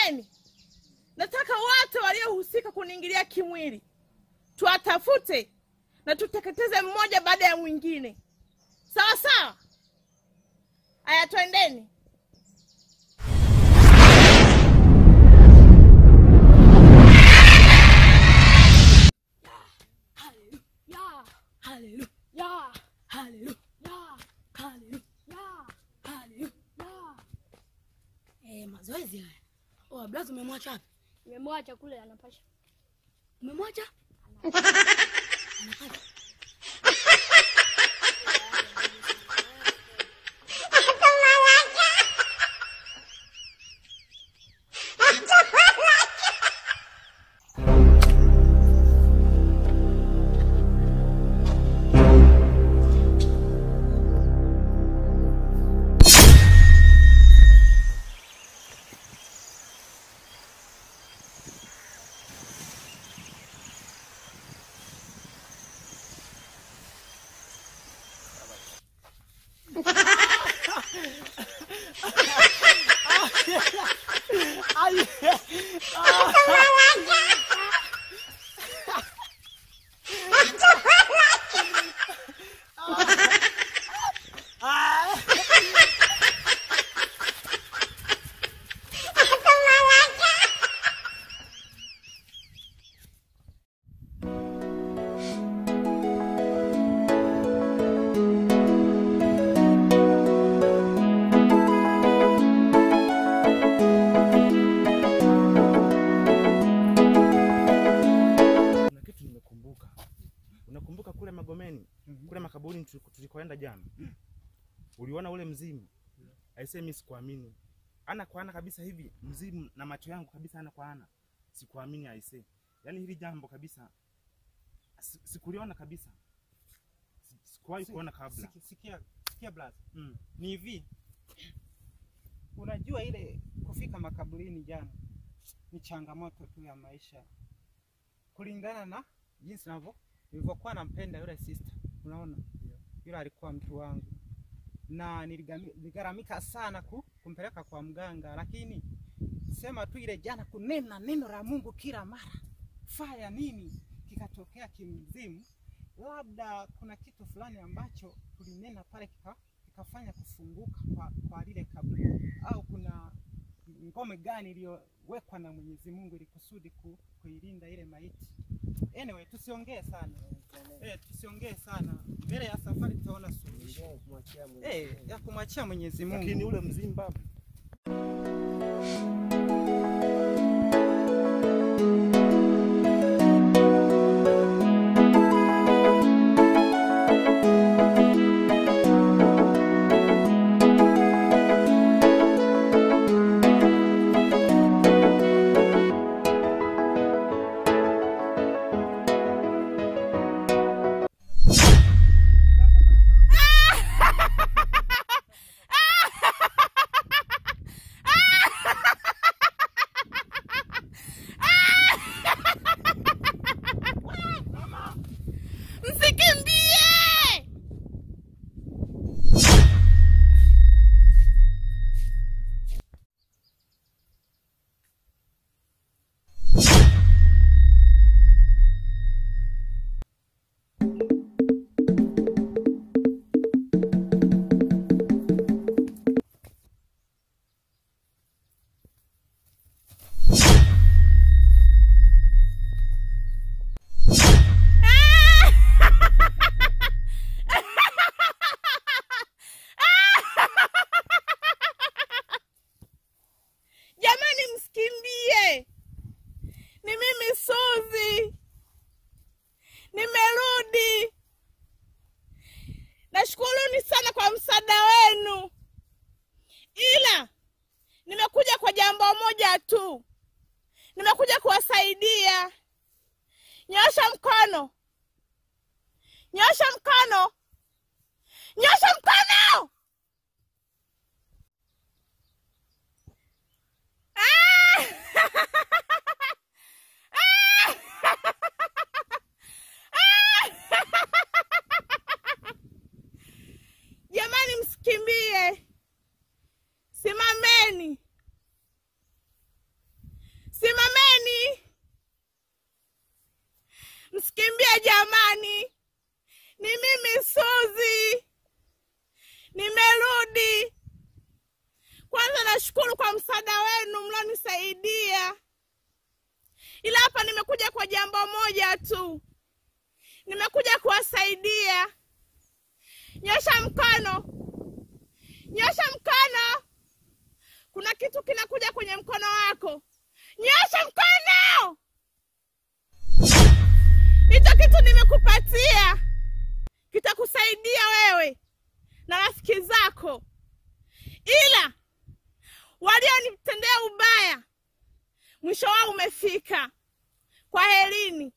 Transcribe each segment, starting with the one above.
twendeni. Nataka wote waliohusika kuniingilia kimwili tuwatafute na tuteketeze mmoja baada ya mwingine. Sawa sawa? Aya, twendeni. Hallelujah, hallelujah, hallelujah, hallelujah, hallelujah. Mazoezi haya. Oh, blaza umemwacha wapi? Nimemwacha kule anapasha. Umemwacha? Anapasha. Unakumbuka kule Magomeni, kule makaburi tulikoenda jana? Uliona ule mzimu? Aisee, mimi sikuamini. Ana kwa ana kabisa hivi, mzimu na macho yangu kabisa ana kwa ana. Sikuamini aisee. Yaani hili jambo kabisa sikuliona kabisa. Sikuwahi kuona kabla. Sikia blaza. Ni hivi. Unajua ile kufika makaburini jana ni changamoto tu ya maisha. Kulingana na jinsi nilivyokuwa nampenda yule sister. Unaona? Yule alikuwa mtu wangu. Na niligaramika sana kumpeleka kwa mganga, lakini sema tu ile jana kunena neno la Mungu kila mara. Faya nini kikatokea kimzimu. Labda kuna kitu fulani ambacho tulinena pale kikafanya kufunguka kwa lile kaburi, au kuna ngome gani iliyowekwa na Mwenyezi Mungu ili kusudi kuilinda ile maiti. Anyway, tusiongee sana. Tusiongee sana. Mbele ya safari tutaona suluhisho. Ya kumwachia Mwenyezi Mungu. Lakini ule mzimu baba, Nashukuruni sana kwa msaada wenu. Ila nimekuja kwa jambo moja tu. Nimekuja kuwasaidia. Nyosha mkono. Nyosha mkono. Nyosha mkono. Jamani, msikimbie. Simameni. jamani, ni mimi Suzi, nimerudi. Kwanza nashukuru kwa msaada wenu mlionisaidia, ila hapa nimekuja kwa jambo moja tu, nimekuja kuwasaidia. Nyosha mkono, nyosha mkono. Kuna kitu kinakuja kwenye mkono wako, nyosha mkono. Hicho kitu nimekupatia, kitakusaidia wewe na rafiki zako, ila walionitendea ubaya mwisho wao umefika. Kwaherini.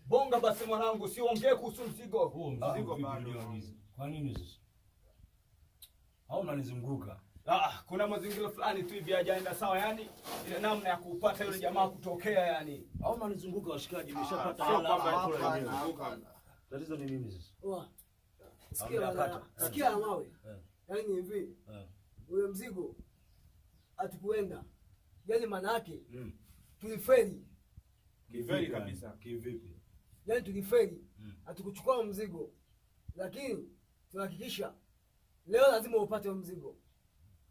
Bonga basi mwanangu, siongee kuhusu mzigo. Mzigo bado. Kwa nini sasa? Au unanizunguka? Kuna mazingira fulani tu hivi hajaenda sawa, yani ile namna ya kupata yule jamaa kutokea yani. Au unanizunguka washikaji, nimeshapata hela. Tatizo ni nini sasa? Sikia mawe. Yaani hivi. Ule mzigo atukuenda. Yaani maana yake tulifeli. Kifeli kabisa. Kivipi? Yaani tulifeli. Hatukuchukua mzigo. Lakini tunahakikisha leo lazima upate mzigo.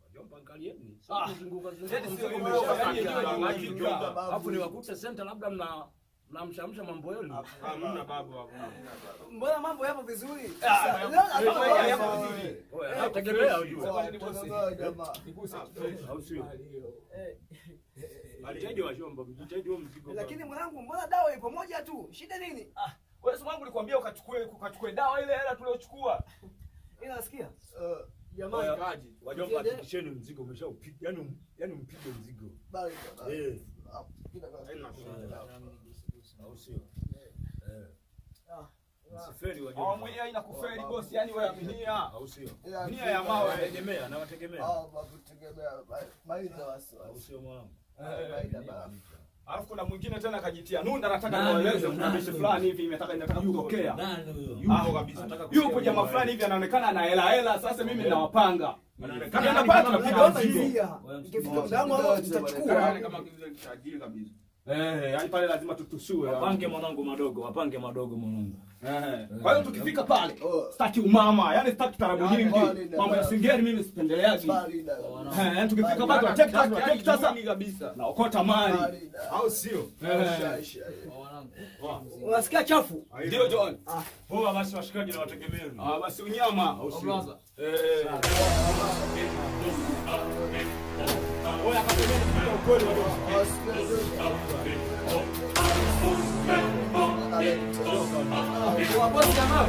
Wajomba angalieni. Sasa kuzunguka hapo ni wakuta center, labda mnamshamsha mambo yenu. Hamna babu hapo. Mbona mambo yapo vizuri? Leo yapo vizuri. Oya, tegemea ujue. Au sio? Alitaje wajomba, alitaje mzigo. Lakini mwanangu, mbona dawa ipo moja tu? Shida nini? Wewe si wangu nilikwambia ukachukue dawa ile hela tuliochukua. Ila nasikia. Jamani kaji. Wajomba hakikisheni mzigo umeshaupiga. Yaani mpige mzigo. Au sio? Msiferi wajomba. Mwenyewe haina kuferi boss, yani wewe aminia. Au sio? Nia ya mawe tegemea na wategemea. bakutegemea maisha wasi. Au sio mwanangu? Alafu kuna mwingine tena kajitia nunda, anataka niwaeleze mtumishi fulani hivi inataka kutokea. Nani huyo? Yupo kabisa. Yupo jamaa fulani hivi anaonekana ana hela. Sasa mimi ninawapanga. Anaonekana anapata kupiga mzigo. Ikifika damu hapo tutachukua. Kama tajiri kabisa. Yani pale lazima tutusue. Wapange mwanangu madogo mwanangu. Kwa hiyo tukifika pale, sitaki umama, yani sitaki tarabu nyingi. Mambo ya singeri mimi sipendeleaji. Tukifika pale tutacheki sasa kabisa. Na okota mali. Au sio? Unasikia chafu? Ndio John. Poa basi washikaji na wategemea. Basi unyama. Au sio? Oya katemeni kwa ukweli wa Bosi jamaa.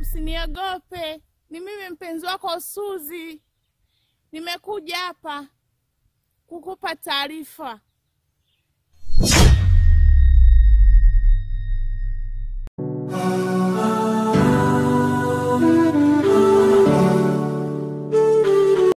Usiniogope, ni mimi mpenzi wako Suzi. Nimekuja hapa kukupa taarifa.